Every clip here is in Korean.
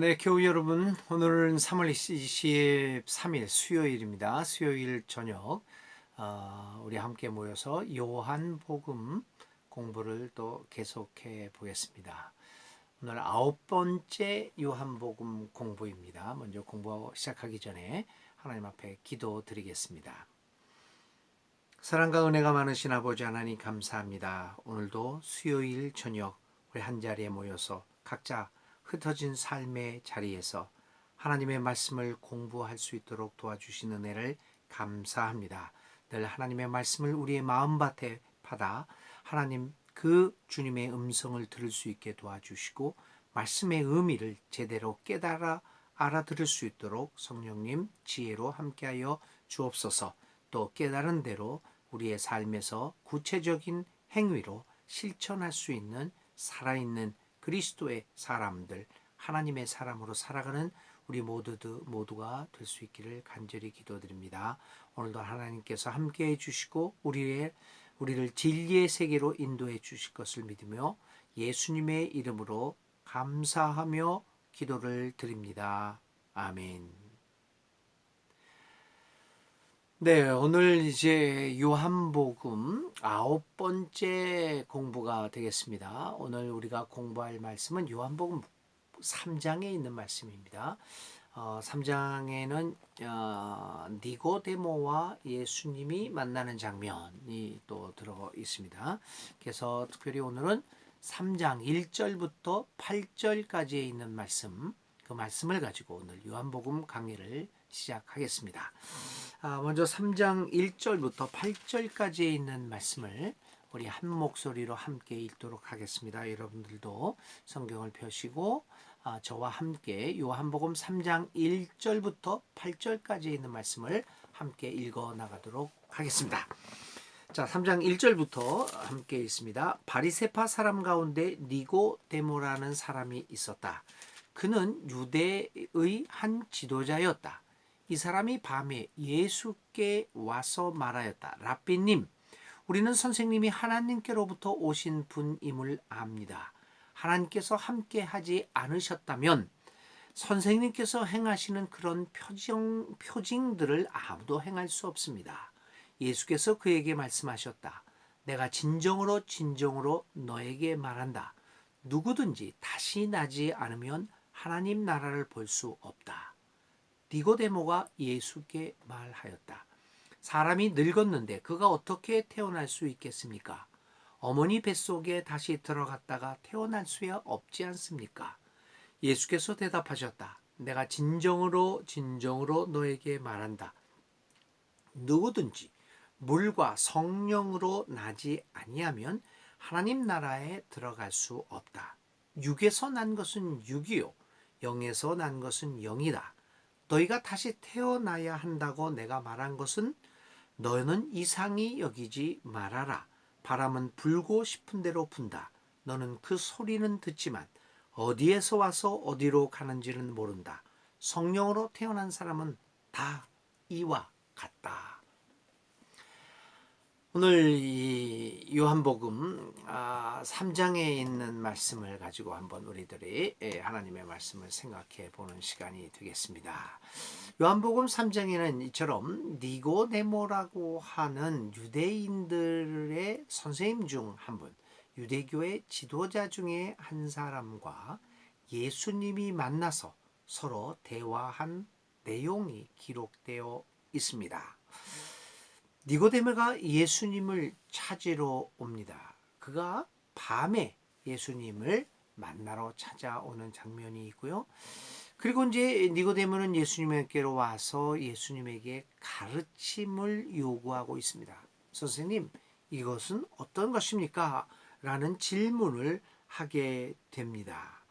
네, 교우 여러분, 오늘은 3월 23일 수요일입니다. 수요일 저녁, 우리 함께 모여서 요한복음 공부를 또 계속해 보겠습니다. 오늘 9번째 요한복음 공부입니다. 먼저 공부 시작하기 전에 하나님 앞에 기도 드리겠습니다. 사랑과 은혜가 많으신 아버지 하나님 감사합니다. 오늘도 수요일 저녁 우리 한자리에 모여서 각자 흩어진 삶의 자리에서 하나님의 말씀을 공부할 수 있도록 도와주신 은혜를 감사합니다. 늘 하나님의 말씀을 우리의 마음밭에 받아 하나님 그 주님의 음성을 들을 수 있게 도와주시고 말씀의 의미를 제대로 깨달아 알아들을 수 있도록 성령님 지혜로 함께하여 주옵소서. 또 깨달은 대로 우리의 삶에서 구체적인 행위로 실천할 수 있는 살아있는 그리스도의 사람들, 하나님의 사람으로 살아가는 우리 모두가 될 수 있기를 간절히 기도드립니다. 오늘도 하나님께서 함께해 주시고 우리를 진리의 세계로 인도해 주실 것을 믿으며 예수님의 이름으로 감사하며 기도를 드립니다. 아멘. 네, 오늘 이제 요한복음 9번째 공부가 되겠습니다. 오늘 우리가 공부할 말씀은 요한복음 3장에 있는 말씀입니다. 3장에는 니고데모와 예수님이 만나는 장면이 또 들어 있습니다. 그래서 특별히 오늘은 3장 1절부터 8절까지에 있는 말씀, 그 말씀을 가지고 오늘 요한복음 강의를 시작하겠습니다. 먼저 3장 1절부터 8절까지에 있는 말씀을 우리 한 목소리로 함께 읽도록 하겠습니다. 여러분들도 성경을 펴시고 저와 함께 요한복음 3장 1절부터 8절까지 있는 말씀을 함께 읽어 나가도록 하겠습니다. 자, 3장 1절부터 함께 읽습니다. 바리새파 사람 가운데 니고데모라는 사람이 있었다. 그는 유대의 한 지도자였다. 이 사람이 밤에 예수께 와서 말하였다. 랍비님, 우리는 선생님이 하나님께로부터 오신 분임을 압니다. 하나님께서 함께 하지 않으셨다면 선생님께서 행하시는 그런 표징들을 아무도 행할 수 없습니다. 예수께서 그에게 말씀하셨다. 내가 진정으로 너에게 말한다. 누구든지 다시 나지 않으면 하나님 나라를 볼 수 없다. 니고데모가 예수께 말하였다. 사람이 늙었는데 그가 어떻게 태어날 수 있겠습니까? 어머니 뱃속에 다시 들어갔다가 태어날 수야 없지 않습니까? 예수께서 대답하셨다. 내가 진정으로 너에게 말한다. 누구든지 물과 성령으로 나지 아니하면 하나님 나라에 들어갈 수 없다. 육에서 난 것은 육이요 영에서 난 것은 영이다. 너희가 다시 태어나야 한다고 내가 말한 것은 너는 이상히 여기지 말아라. 바람은 불고 싶은 대로 분다. 너는 그 소리는 듣지만 어디에서 와서 어디로 가는지는 모른다. 성령으로 태어난 사람은 다 이와 같다. 오늘 이 요한복음 3장에 있는 말씀을 가지고 한번 우리들이 하나님의 말씀을 생각해 보는 시간이 되겠습니다. 요한복음 3장에는 이처럼 니고데모라고 하는 유대인들의 선생님 중 한 분, 유대교의 지도자 중에 한 사람과 예수님이 만나서 서로 대화한 내용이 기록되어 있습니다. 니고데모가 예수님을 찾으러 옵니다. 그가 밤에 예수님을 만나러 찾아오는 장면이 있고요. 그리고 이제 니고데모는 예수님께로 와서 예수님에게 가르침을 요구하고 있습니다. 선생님, 이것은 어떤 것입니까? 라는 질문을 하게 됩니다.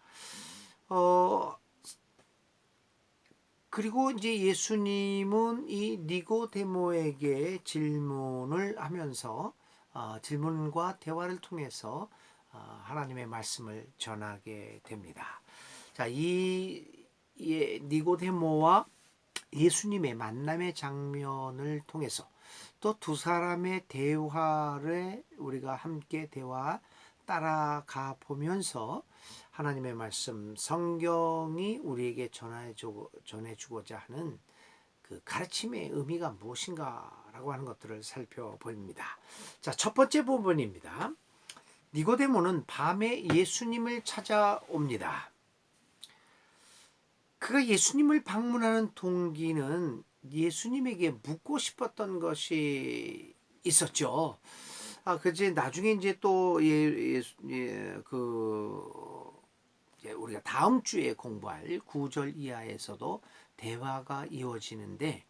그리고 이제 예수님은 이 니고데모에게 질문을 하면서 질문과 대화를 통해서 하나님의 말씀을 전하게 됩니다. 자, 이 니고데모와 예수님의 만남의 장면을 통해서 또 두 사람의 대화를 우리가 함께 대화 따라가 보면서 하나님의 말씀, 성경이 우리에게 전해주고자 하는 그 가르침의 의미가 무엇인가라고 하는 것들을 살펴봅니다. 자, 첫 번째 부분입니다. 니고데모는 밤에 예수님을 찾아옵니다. 그가 예수님을 방문하는 동기는 예수님에게 묻고 싶었던 것이 있었죠. 그제 나중에 이제 또 우리가 다음 주에 공부할 9절 이하에서도 대화가 이어지는데,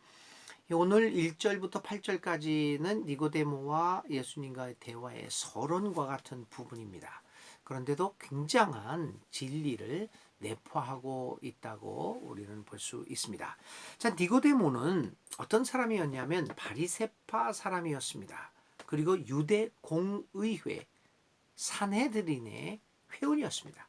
오늘 1절부터 8절까지는 니고데모와 예수님과의 대화의 서론과 같은 부분입니다. 그런데도 굉장한 진리를 내포하고 있다고 우리는 볼 수 있습니다. 자, 니고데모는 어떤 사람이었냐면 바리새파 사람이었습니다. 그리고 유대 공의회 산헤드린의 회원이었습니다.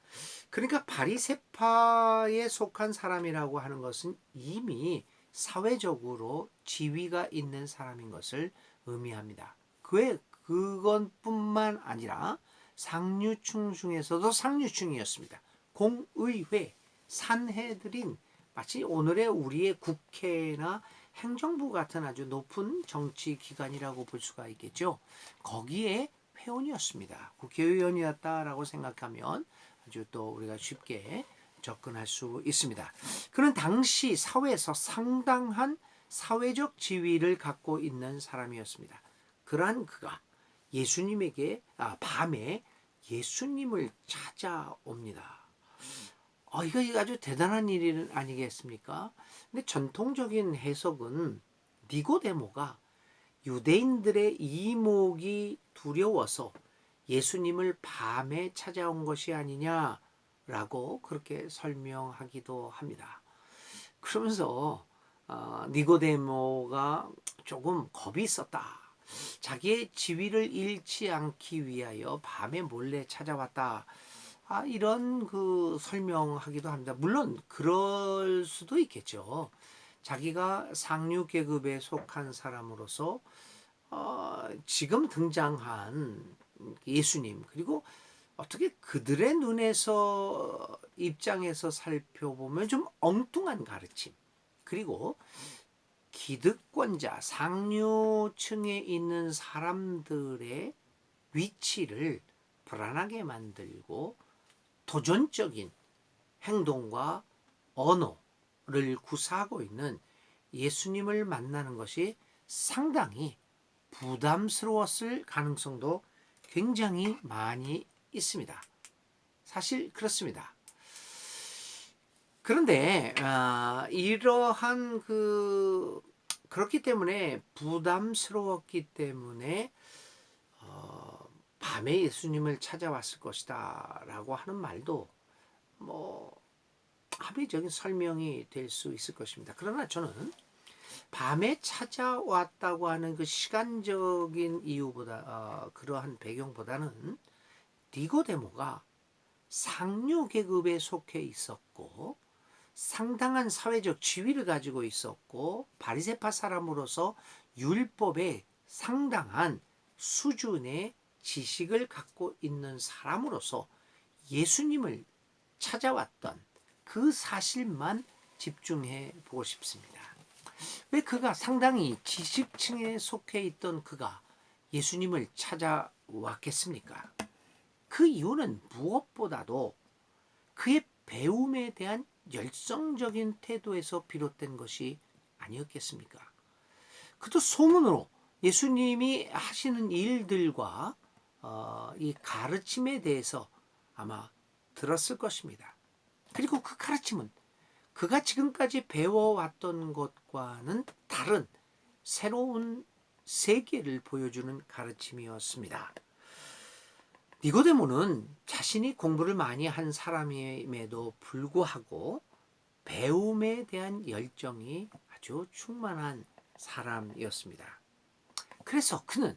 그러니까 바리새파에 속한 사람이라고 하는 것은 이미 사회적으로 지위가 있는 사람인 것을 의미합니다. 그것뿐만 아니라 상류층 중에서도 상류층이었습니다. 공의회, 산헤드린, 마치 오늘의 우리의 국회나 행정부 같은 아주 높은 정치 기관이라고 볼 수가 있겠죠. 거기에 회원이었습니다. 국회의원이었다라고 생각하면 아주 또 우리가 쉽게 접근할 수 있습니다. 그는 당시 사회에서 상당한 사회적 지위를 갖고 있는 사람이었습니다. 그러한 그가 밤에 예수님을 찾아옵니다. 이거 아주 대단한 일 아니겠습니까? 근데 전통적인 해석은 니고데모가 유대인들의 이목이 두려워서 예수님을 밤에 찾아온 것이 아니냐라고 그렇게 설명하기도 합니다. 그러면서 니고데모가 조금 겁이 있었다. 자기의 지위를 잃지 않기 위하여 밤에 몰래 찾아왔다. 이런 그 설명하기도 합니다. 물론 그럴 수도 있겠죠. 자기가 상류 계급에 속한 사람으로서 지금 등장한 예수님, 그리고 어떻게 그들의 입장에서 살펴보면 좀 엉뚱한 가르침, 그리고 기득권자 상류층에 있는 사람들의 위치를 불안하게 만들고 도전적인 행동과 언어를 구사하고 있는 예수님을 만나는 것이 상당히 부담스러웠을 가능성도 굉장히 많이 있습니다. 사실 그렇습니다. 그런데 이러한 그렇기 때문에 부담스러웠기 때문에 밤에 예수님을 찾아왔을 것이다 라고 하는 말도 합리적인 설명이 될 수 있을 것입니다. 그러나 저는 밤에 찾아왔다고 하는 그 시간적인 이유보다 그러한 배경보다는 니고데모가 상류 계급에 속해 있었고 상당한 사회적 지위를 가지고 있었고 바리새파 사람으로서 율법에 상당한 수준의 지식을 갖고 있는 사람으로서 예수님을 찾아왔던 그 사실만 집중해 보고 싶습니다. 왜 그가 상당히 지식층에 속해 있던 그가 예수님을 찾아왔겠습니까? 그 이유는 무엇보다도 그의 배움에 대한 열성적인 태도에서 비롯된 것이 아니었겠습니까? 그도 소문으로 예수님이 하시는 일들과 이 가르침에 대해서 아마 들었을 것입니다. 그리고 그 가르침은 그가 지금까지 배워왔던 것과는 다른 새로운 세계를 보여주는 가르침이었습니다. 니고데모는 자신이 공부를 많이 한 사람임에도 불구하고 배움에 대한 열정이 아주 충만한 사람이었습니다. 그래서 그는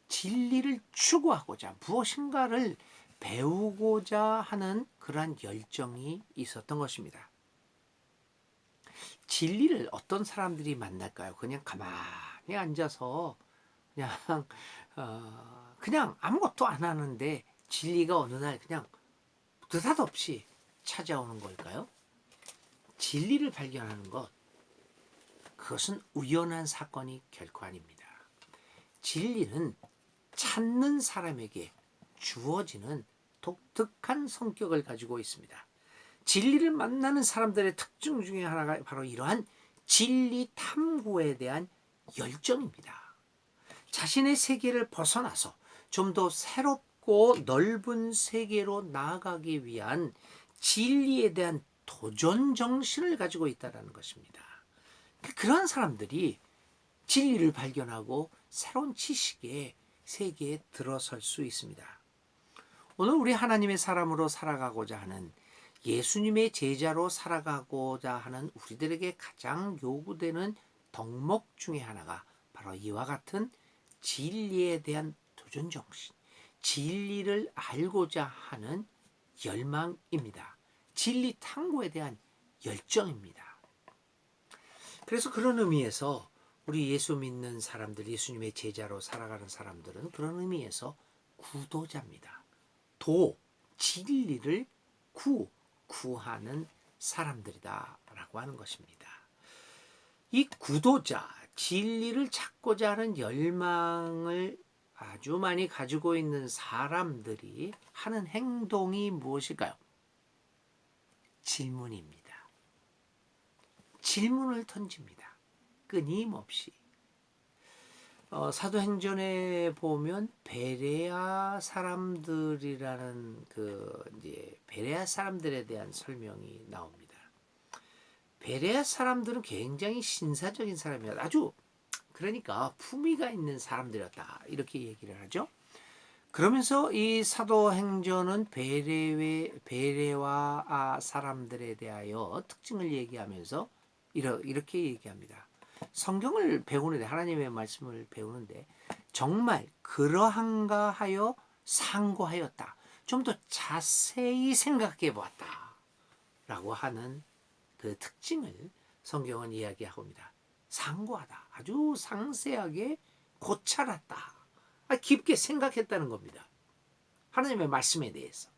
진리를 추구하고자 무엇인가를 배우고자 하는 그러한 열정이 있었던 것입니다. 진리를 어떤 사람들이 만날까요? 그냥 가만히 앉아서 그냥 아무것도 안 하는데 진리가 어느 날 그냥 느닷없이 찾아오는 걸까요? 진리를 발견하는 것, 그것은 우연한 사건이 결코 아닙니다. 진리는 찾는 사람에게 주어지는 독특한 성격을 가지고 있습니다. 진리를 만나는 사람들의 특징 중에 하나가 바로 이러한 진리 탐구에 대한 열정입니다. 자신의 세계를 벗어나서 좀 더 새롭고 넓은 세계로 나아가기 위한 진리에 대한 도전 정신을 가지고 있다는 것입니다. 그러한 사람들이 진리를 발견하고 새로운 지식의 세계에 들어설 수 있습니다. 오늘 우리 하나님의 사람으로 살아가고자 하는, 예수님의 제자로 살아가고자 하는 우리들에게 가장 요구되는 덕목 중에 하나가 바로 이와 같은 진리에 대한 도전 정신, 진리를 알고자 하는 열망입니다. 진리 탐구에 대한 열정입니다. 그래서 그런 의미에서 우리 예수 믿는 사람들, 예수님의 제자로 살아가는 사람들은 그런 의미에서 구도자입니다. 진리를 구하는 사람들이다라고 하는 것입니다. 이 구도자, 진리를 찾고자 하는 열망을 아주 많이 가지고 있는 사람들이 하는 행동이 무엇일까요? 질문입니다. 질문을 던집니다. 끊임없이. 사도행전에 보면 베레아 사람들이라는 베레아 사람들에 대한 설명이 나옵니다. 베레아 사람들은 굉장히 신사적인 사람이었다. 아주 그러니까 품위가 있는 사람들이었다. 이렇게 얘기를 하죠. 그러면서 이 사도행전은 베레와 사람들에 대하여 특징을 얘기하면서 이렇게 얘기합니다. 성경을 배우는데, 하나님의 말씀을 배우는데 정말 그러한가 하여 상고하였다. 좀 더 자세히 생각해 보았다. 라고 하는 그 특징을 성경은 이야기하고 있습니다. 상고하다. 아주 상세하게 고찰했다. 깊게 생각했다는 겁니다. 하나님의 말씀에 대해서.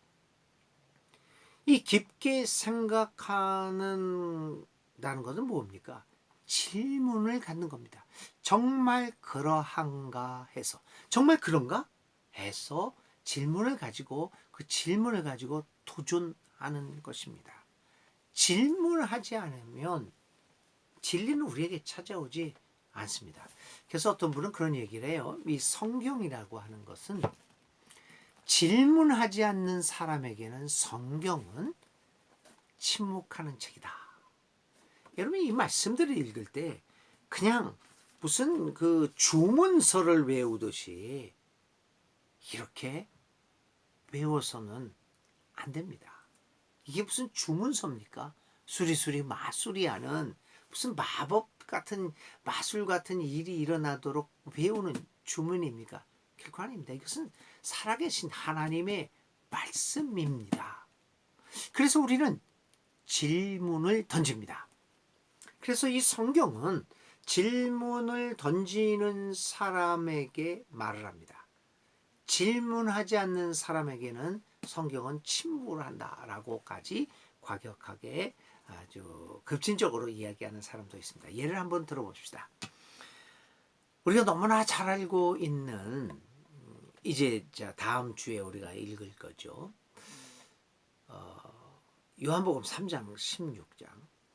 이 깊게 생각하는 것은 뭡니까? 질문을 갖는 겁니다. 정말 그러한가 해서, 정말 그런가 해서 질문을 가지고, 그 질문을 가지고 도전하는 것입니다. 질문하지 않으면 진리는 우리에게 찾아오지 않습니다. 그래서 어떤 분은 그런 얘기를 해요. 이 성경이라고 하는 것은, 질문하지 않는 사람에게는 성경은 침묵하는 책이다. 여러분, 이 말씀들을 읽을 때 그냥 무슨 그 주문서를 외우듯이 이렇게 외워서는 안 됩니다. 이게 무슨 주문서입니까? 수리수리 마술이하는 무슨 마법 같은, 마술 같은 일이 일어나도록 외우는 주문입니까? 결코 아닙니다. 이것은 살아계신 하나님의 말씀입니다. 그래서 우리는 질문을 던집니다. 그래서 이 성경은 질문을 던지는 사람에게 말을 합니다. 질문하지 않는 사람에게는 성경은 침묵을 한다라고까지 과격하게 아주 급진적으로 이야기하는 사람도 있습니다. 예를 한번 들어봅시다. 우리가 너무나 잘 알고 있는, 이제 다음 주에 우리가 읽을 거죠. 요한복음 3장 16장.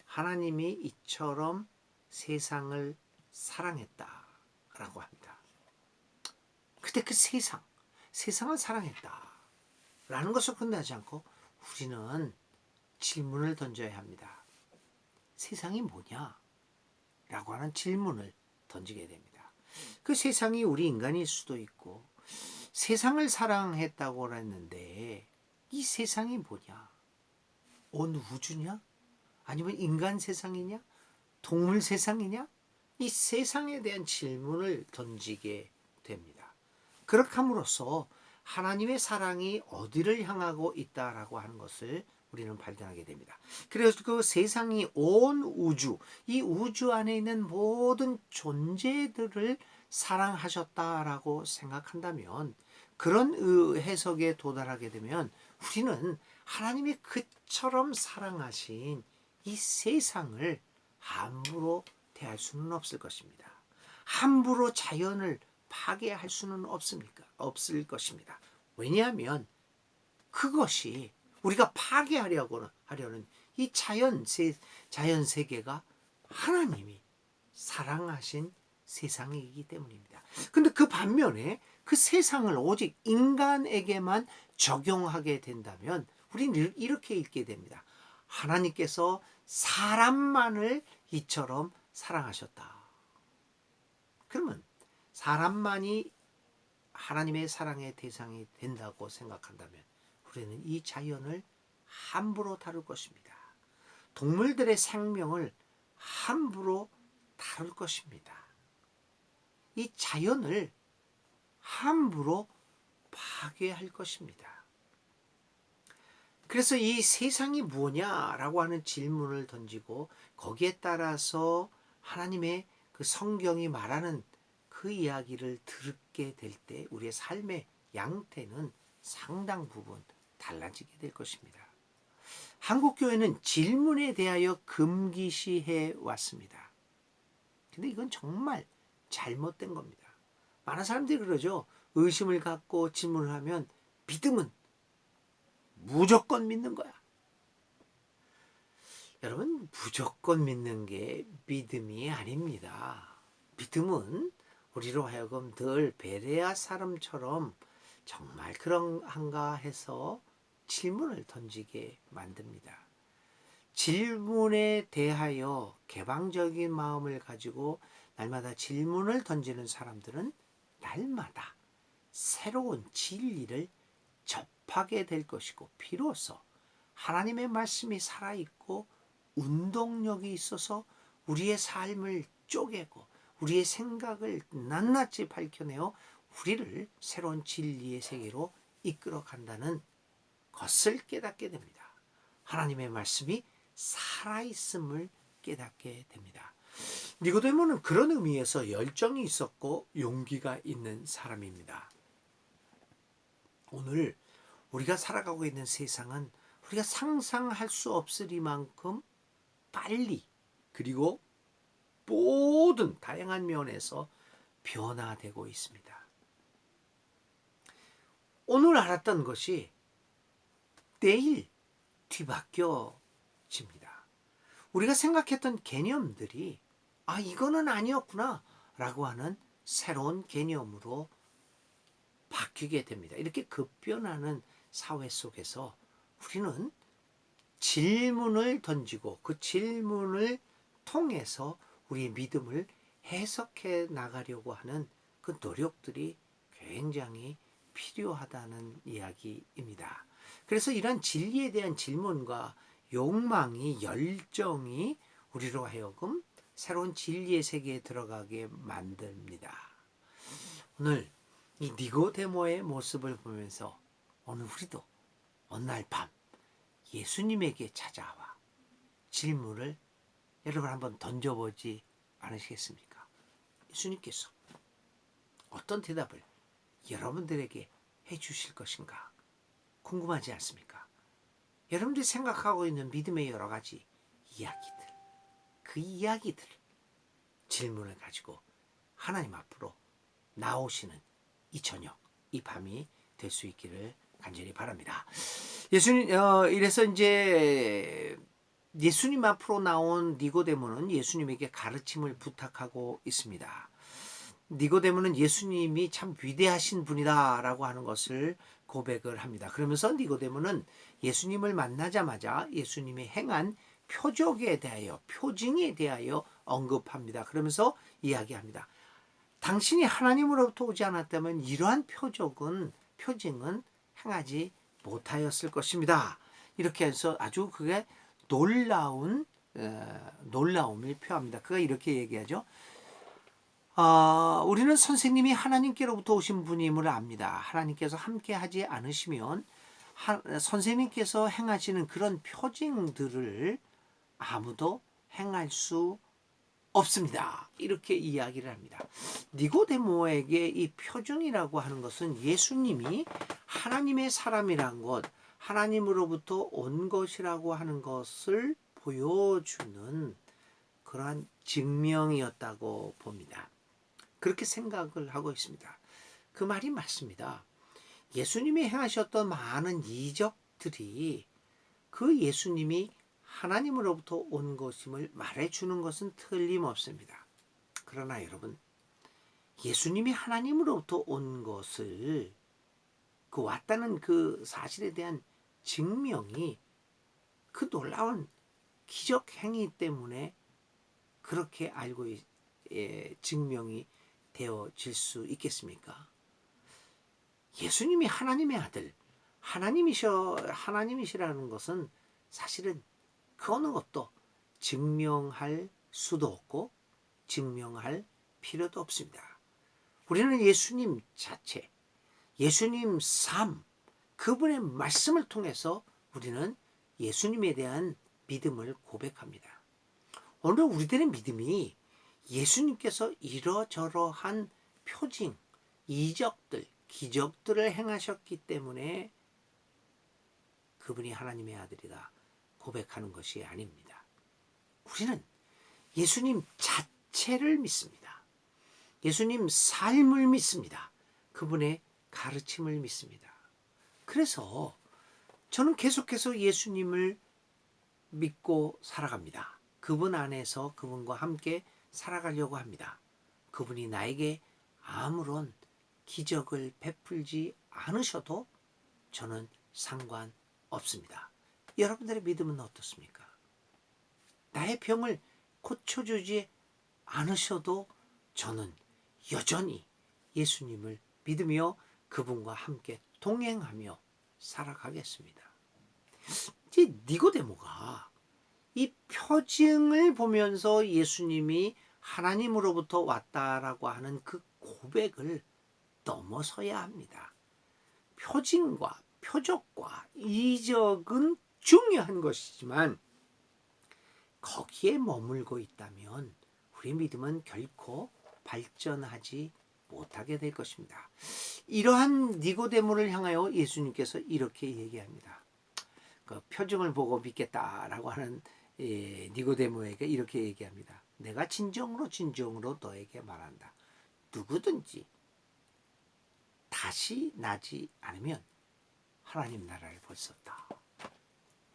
하나님이 이처럼 세상을 사랑했다라고 합니다. 그때 그 세상을 사랑했다라는 것을 끝나지 않고 우리는 질문을 던져야 합니다. 세상이 뭐냐? 라고 하는 질문을 던지게 됩니다. 그 세상이 우리 인간일 수도 있고, 세상을 사랑했다고 했는데 이 세상이 뭐냐? 온 우주냐? 아니면 인간 세상이냐? 동물 세상이냐? 이 세상에 대한 질문을 던지게 됩니다. 그렇게 함으로써 하나님의 사랑이 어디를 향하고 있다라고 하는 것을 우리는 발견하게 됩니다. 그래서 그 세상이 온 우주, 이 우주 안에 있는 모든 존재들을 사랑하셨다라고 생각한다면 그런 해석에 도달하게 되면 우리는 하나님이 그처럼 사랑하신 이 세상을 함부로 대할 수는 없을 것입니다. 함부로 자연을 파괴할 수는 없을 것입니다. 왜냐하면 그것이 우리가 하려는 이 자연 세계가 하나님이 사랑하신 세상이기 때문입니다. 근데 그 반면에 그 세상을 오직 인간에게만 적용하게 된다면 우리는 이렇게 읽게 됩니다. 하나님께서 사람만을 이처럼 사랑하셨다. 그러면 사람만이 하나님의 사랑의 대상이 된다고 생각한다면 우리는 이 자연을 함부로 다룰 것입니다. 동물들의 생명을 함부로 다룰 것입니다. 이 자연을 함부로 파괴할 것입니다. 그래서 이 세상이 뭐냐라고 하는 질문을 던지고 거기에 따라서 하나님의 그 성경이 말하는 그 이야기를 듣게 될 때 우리의 삶의 양태는 상당 부분 달라지게 될 것입니다. 한국교회는 질문에 대하여 금기시해 왔습니다. 근데 이건 정말 잘못된 겁니다. 많은 사람들이 그러죠. 의심을 갖고 질문을 하면 믿음은 무조건 믿는 거야. 여러분, 무조건 믿는 게 믿음이 아닙니다. 믿음은 우리로 하여금 늘 베레아 사람처럼 정말 그런가 해서 질문을 던지게 만듭니다. 질문에 대하여 개방적인 마음을 가지고 날마다 질문을 던지는 사람들은 날마다 새로운 진리를 접하게 될 것이고 비로소 하나님의 말씀이 살아있고 운동력이 있어서 우리의 삶을 쪼개고 우리의 생각을 낱낱이 밝혀내어 우리를 새로운 진리의 세계로 이끌어 간다는 것을 깨닫게 됩니다. 하나님의 말씀이 살아있음을 깨닫게 됩니다. 니고데모는 그런 의미에서 열정이 있었고 용기가 있는 사람입니다. 오늘 우리가 살아가고 있는 세상은 우리가 상상할 수 없으리만큼 빨리 그리고 모든 다양한 면에서 변화되고 있습니다. 오늘 알았던 것이 내일 뒤바뀌어집니다. 우리가 생각했던 개념들이 이거는 아니었구나 라고 하는 새로운 개념으로 바뀌게 됩니다. 이렇게 급변하는 사회 속에서 우리는 질문을 던지고 그 질문을 통해서 우리의 믿음을 해석해 나가려고 하는 그 노력들이 굉장히 필요하다는 이야기입니다. 그래서 이런 진리에 대한 질문과 열정이 우리로 하여금 새로운 진리의 세계에 들어가게 만듭니다. 오늘 이 니고데모의 모습을 보면서 오늘 우리도 어느 날 밤 예수님에게 찾아와 질문을 여러분 한번 던져보지 않으시겠습니까? 예수님께서 어떤 대답을 여러분들에게 해주실 것인가 궁금하지 않습니까? 여러분들이 생각하고 있는 믿음의 여러 가지 이야기들, 그 이야기들 질문을 가지고 하나님 앞으로 나오시는 이 저녁, 이 밤이 될 수 있기를 간절히 바랍니다. 이래서 이제 예수님 앞으로 나온 니고데모는 예수님에게 가르침을 부탁하고 있습니다. 니고데모는 예수님이 참 위대하신 분이다라고 하는 것을 고백을 합니다. 그러면서 니고데모는 예수님을 만나자마자 예수님이 행한 표징에 대하여 언급합니다. 그러면서 이야기합니다. 당신이 하나님으로부터 오지 않았다면 이러한 표징은 행하지 못하였을 것입니다. 이렇게 해서 아주 그게 놀라움을 표합니다. 그가 이렇게 얘기하죠. 우리는 선생님이 하나님께로부터 오신 분임을 압니다. 하나님께서 함께 하지 않으시면 선생님께서 행하시는 그런 표징들을 아무도 행할 수 없습니다. 이렇게 이야기를 합니다. 니고데모에게 이 표징이라고 하는 것은 예수님이 하나님의 사람이란 것, 하나님으로부터 온 것이라고 하는 것을 보여주는 그러한 증명이었다고 봅니다. 그렇게 생각을 하고 있습니다. 그 말이 맞습니다. 예수님이 행하셨던 많은 이적들이 그 예수님이 하나님으로부터 온 것임을 말해주는 것은 틀림없습니다. 그러나 여러분, 예수님이 하나님으로부터 온 것을 그 왔다는 그 사실에 대한 증명이 그 놀라운 기적 행위 때문에 그렇게 알고 증명이 되어질 수 있겠습니까? 예수님이 하나님의 아들, 하나님이시라는 것은 사실은 그 어느 것도 증명할 수도 없고 증명할 필요도 없습니다. 우리는 예수님 자체, 예수님 삶, 그분의 말씀을 통해서 우리는 예수님에 대한 믿음을 고백합니다. 오늘 우리들의 믿음이 예수님께서 이러저러한 표징, 이적들, 기적들을 행하셨기 때문에 그분이 하나님의 아들이다 고백하는 것이 아닙니다. 우리는 예수님 자체를 믿습니다. 예수님 삶을 믿습니다. 그분의 가르침을 믿습니다. 그래서 저는 계속해서 예수님을 믿고 살아갑니다. 그분 안에서 그분과 함께 살아가려고 합니다. 그분이 나에게 아무런 기적을 베풀지 않으셔도 저는 상관없습니다. 여러분들의 믿음은 어떻습니까? 나의 병을 고쳐주지 않으셔도 저는 여전히 예수님을 믿으며 그분과 함께 동행하며 살아가겠습니다. 이제 니고데모가 이 표징을 보면서 예수님이 하나님으로부터 왔다라고 하는 그 고백을 넘어서야 합니다. 표징과 표적과 이적은 중요한 것이지만 거기에 머물고 있다면 우리 믿음은 결코 발전하지 못하게 될 것입니다. 이러한 니고데모를 향하여 예수님께서 이렇게 얘기합니다. 그 표징을 보고 믿겠다라고 하는 니고데모에게 이렇게 얘기합니다. 내가 진정으로 너에게 말한다. 누구든지 다시 나지 않으면 하나님 나라를 볼 수 없다.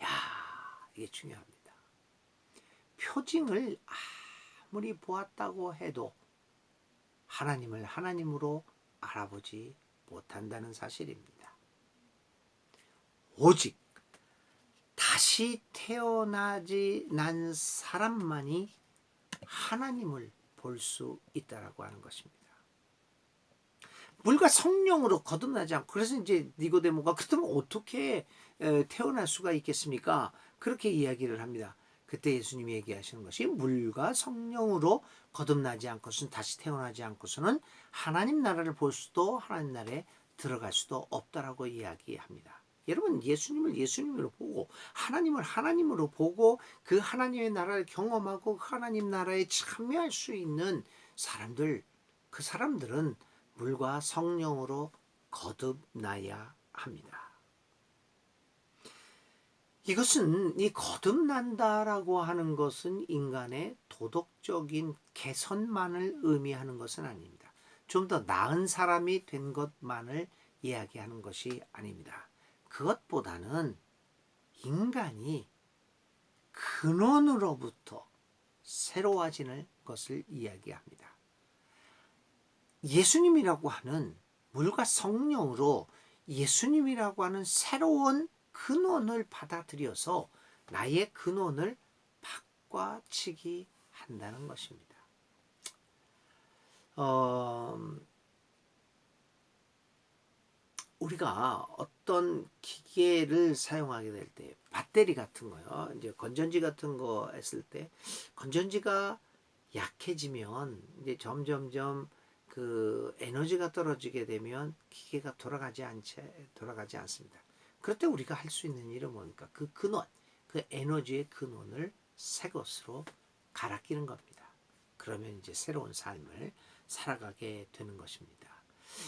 야, 이게 중요합니다. 표징을 아무리 보았다고 해도 하나님을 하나님으로 알아보지 못한다는 사실입니다. 오직 다시 태어나지 난 사람만이 하나님을 볼 수 있다라고 하는 것입니다. 물과 성령으로 거듭나지 않고, 그래서 이제 니고데모가 그렇다면 어떻게 태어날 수가 있겠습니까? 그렇게 이야기를 합니다. 그때 예수님이 얘기하시는 것이 물과 성령으로 거듭나지 않고서는, 다시 태어나지 않고서는 하나님 나라를 볼 수도 하나님 나라에 들어갈 수도 없다라고 이야기합니다. 여러분, 예수님을 예수님으로 보고 하나님을 하나님으로 보고 그 하나님의 나라를 경험하고 하나님 나라에 참여할 수 있는 사람들, 그 사람들은 물과 성령으로 거듭나야 합니다. 이것은 이 거듭난다라고 하는 것은 인간의 도덕적인 개선만을 의미하는 것은 아닙니다. 좀 더 나은 사람이 된 것만을 이야기하는 것이 아닙니다. 그것보다는 인간이 근원으로부터 새로워지는 것을 이야기합니다. 예수님이라고 하는 물과 성령으로 예수님이라고 하는 새로운 근원을 받아들여서 나의 근원을 바꿔치기 한다는 것입니다. 우리가 어떤 기계를 사용하게 될 때, 배터리 같은 거요, 이제 건전지 같은 거 했을 때, 건전지가 약해지면 이제 점점점 그 에너지가 떨어지게 되면 기계가 돌아가지 않습니다. 그럴 때 우리가 할 수 있는 일은 뭡니까? 그 근원, 그 에너지의 근원을 새 것으로 갈아 끼는 겁니다. 그러면 이제 새로운 삶을 살아가게 되는 것입니다.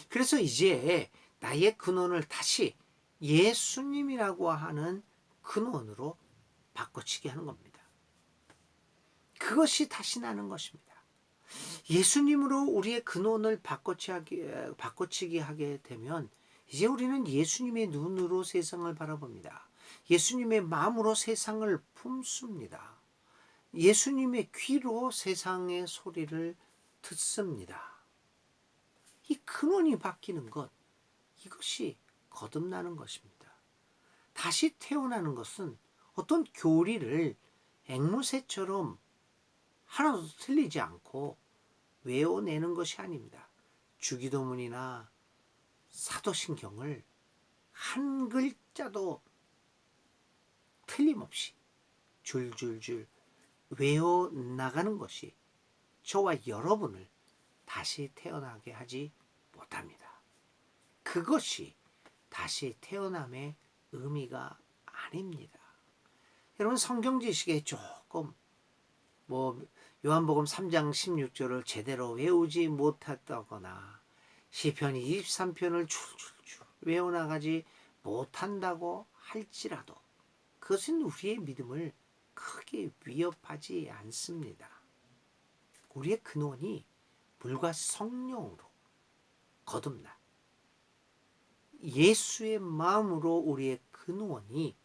그래서 이제 나의 근원을 다시 예수님이라고 하는 근원으로 바꿔치기 하는 겁니다. 그것이 다시 나는 것입니다. 예수님으로 우리의 근원을 바꿔치기 하게 되면 이제 우리는 예수님의 눈으로 세상을 바라봅니다. 예수님의 마음으로 세상을 품습니다. 예수님의 귀로 세상의 소리를 듣습니다. 이 근원이 바뀌는 것, 이것이 거듭나는 것입니다. 다시 태어나는 것은 어떤 교리를 앵무새처럼 하나도 틀리지 않고 외워내는 것이 아닙니다. 주기도문이나 사도신경을 한 글자도 틀림없이 줄줄줄 외워나가는 것이 저와 여러분을 다시 태어나게 하지 못합니다. 그것이 다시 태어남의 의미가 아닙니다. 여러분 성경 지식에 조금 요한복음 3장 16절을 제대로 외우지 못했다거나 시편 23편을 줄줄줄 외워나가지 못한다고 할지라도 그것은 우리의 믿음을 크게 위협하지 않습니다. 우리의 근원이 물과 성령으로 거듭나 예수의 마음으로 우리의 근원이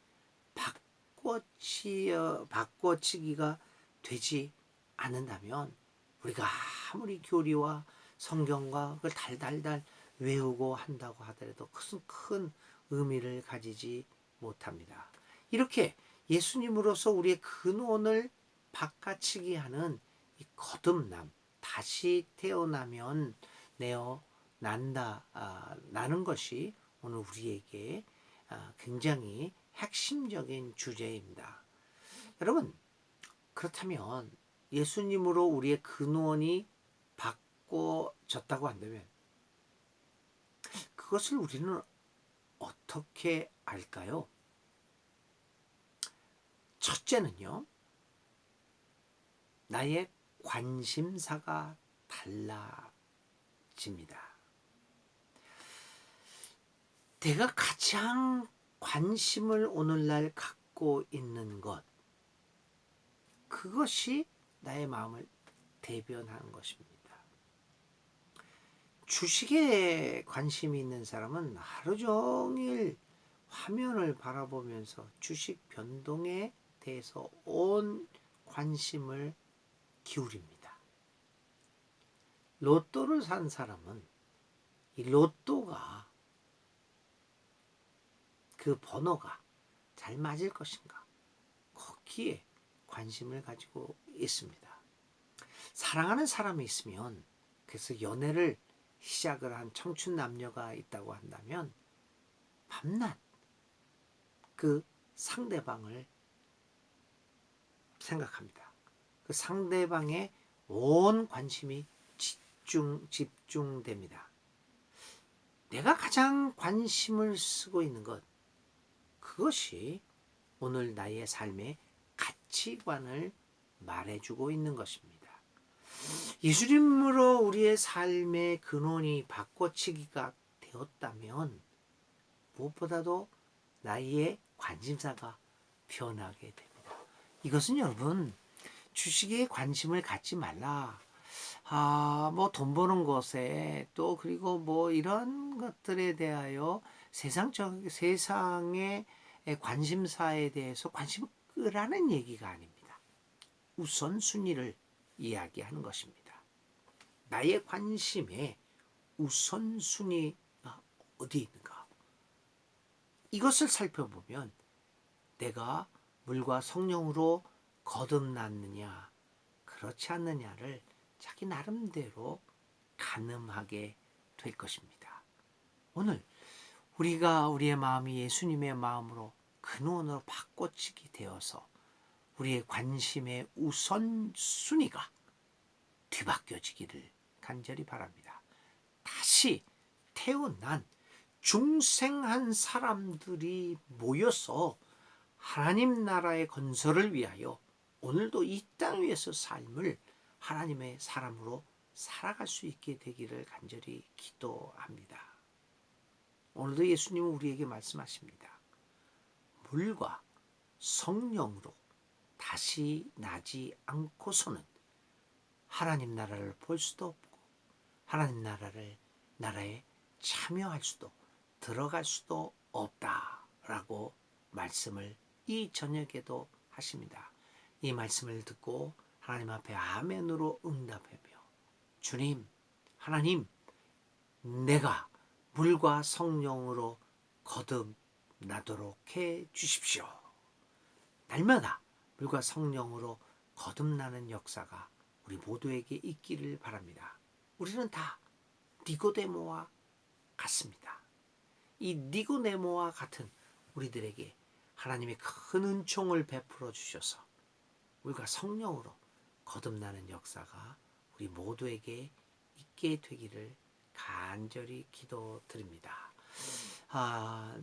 바꿔치기가 되지 않는다면 우리가 아무리 교리와 성경과 그걸 달달달 외우고 한다고 하더라도 그것은 큰 의미를 가지지 못합니다. 이렇게 예수님으로서 우리의 근원을 바꿔치기 하는 이 거듭남, 다시 태어나면 나는 것이 오늘 우리에게 굉장히 핵심적인 주제입니다. 여러분, 그렇다면 예수님으로 우리의 근원이 바꿔졌다고 한다면 그것을 우리는 어떻게 알까요? 첫째는요, 나의 관심사가 달라집니다. 내가 가장 관심을 오늘날 갖고 있는 것, 그것이 나의 마음을 대변하는 것입니다. 주식에 관심이 있는 사람은 하루 종일 화면을 바라보면서 주식 변동에 대해서 온 관심을 기울입니다. 로또를 산 사람은 이 로또가 그 번호가 잘 맞을 것인가 거기에 관심을 가지고 있습니다. 사랑하는 사람이 있으면 그래서 연애를 시작을 한 청춘 남녀가 있다고 한다면 밤낮 그 상대방을 생각합니다. 그 상대방의 온 관심이 집중됩니다. 내가 가장 관심을 쓰고 있는 것, 그것이 오늘 나의 삶의 가치관을 말해주고 있는 것입니다. 예수님으로 우리의 삶의 근원이 바꿔치기가 되었다면 무엇보다도 나의 관심사가 변하게 됩니다. 이것은 여러분 주식에 관심을 갖지 말라. 돈 버는 것에 또 그리고 이런 것들에 대하여 세상의 관심사에 대해서 관심을 끄라는 얘기가 아닙니다. 우선순위를 이야기하는 것입니다. 나의 관심의 우선순위가 어디 있는가? 이것을 살펴보면 내가 물과 성령으로 거듭났느냐 그렇지 않느냐를 자기 나름대로 가늠하게 될 것입니다. 오늘 우리가 우리의 마음이 예수님의 마음으로 근원으로 바꿔치기 되어서 우리의 관심의 우선순위가 뒤바뀌어지기를 간절히 바랍니다. 다시 태어난 중생한 사람들이 모여서 하나님 나라의 건설을 위하여 오늘도 이 땅 위에서 삶을 하나님의 사람으로 살아갈 수 있게 되기를 간절히 기도합니다. 오늘도 예수님은 우리에게 말씀하십니다. 물과 성령으로 다시 나지 않고서는 하나님 나라를 볼 수도 없고 하나님 나라에 참여할 수도 들어갈 수도 없다라고 말씀을 이 저녁에도 하십니다. 이 말씀을 듣고 하나님 앞에 아멘으로 응답하며 주님, 하나님, 내가 물과 성령으로 거듭나도록 해 주십시오. 날마다 물과 성령으로 거듭나는 역사가 우리 모두에게 있기를 바랍니다. 우리는 다 니고데모와 같습니다. 이 니고데모와 같은 우리들에게 하나님의 큰 은총을 베풀어 주셔서 물과 성령으로 거듭나는 역사가 우리 모두에게 있게 되기를 간절히 기도드립니다.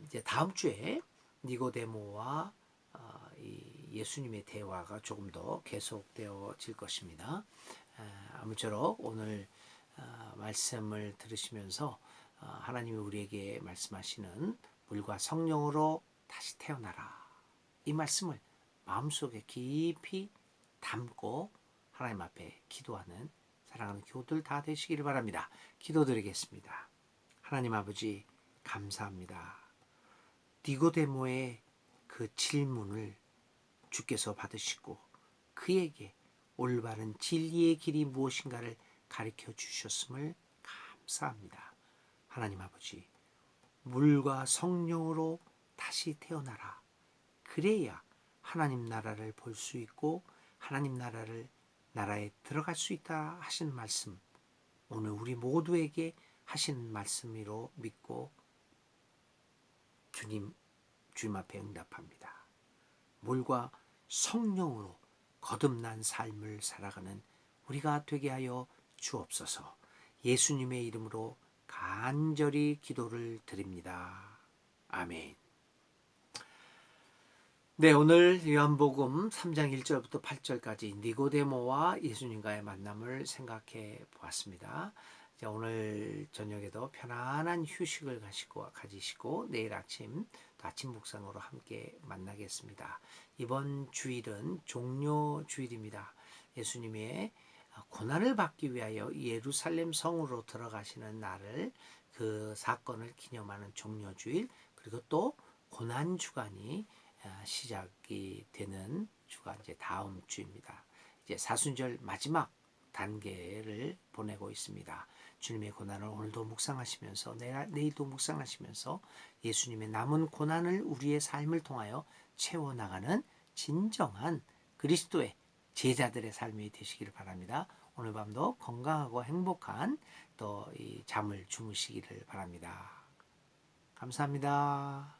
이제 다음 주에 니고데모와 이 예수님의 대화가 조금 더 계속되어질 것입니다. 아무쪼록 오늘 말씀을 들으시면서 하나님이 우리에게 말씀하시는 물과 성령으로 다시 태어나라. 이 말씀을 마음속에 깊이 담고 하나님 앞에 기도하는 사랑하는 교우들 다 되시기를 바랍니다. 기도드리겠습니다. 하나님 아버지 감사합니다. 니고데모의 그 질문을 주께서 받으시고 그에게 올바른 진리의 길이 무엇인가를 가르쳐 주셨음을 감사합니다. 하나님 아버지, 물과 성령으로 다시 태어나라. 그래야 하나님 나라를 볼 수 있고 하나님 나라에 들어갈 수 있다 하신 말씀, 오늘 우리 모두에게 하신 말씀으로 믿고 주님 앞에 응답합니다. 물과 성령으로 거듭난 삶을 살아가는 우리가 되게 하여 주옵소서. 예수님의 이름으로 간절히 기도를 드립니다. 아멘. 네, 오늘 요한복음 3장 1절부터 8절까지 니고데모와 예수님과의 만남을 생각해 보았습니다. 오늘 저녁에도 편안한 휴식을 가지시고 내일 아침 또 아침 묵상으로 함께 만나겠습니다. 이번 주일은 종려 주일입니다. 예수님의 고난을 받기 위하여 예루살렘 성으로 들어가시는 날을 그 사건을 기념하는 종려 주일, 그리고 또 고난 주간이 시작이 되는 주가 이제 다음 주입니다. 이제 사순절 마지막 단계를 보내고 있습니다. 주님의 고난을 오늘도 묵상하시면서 내일도 묵상하시면서 예수님의 남은 고난을 우리의 삶을 통하여 채워나가는 진정한 그리스도의 제자들의 삶이 되시기를 바랍니다. 오늘 밤도 건강하고 행복한 또 이 잠을 주무시기를 바랍니다. 감사합니다.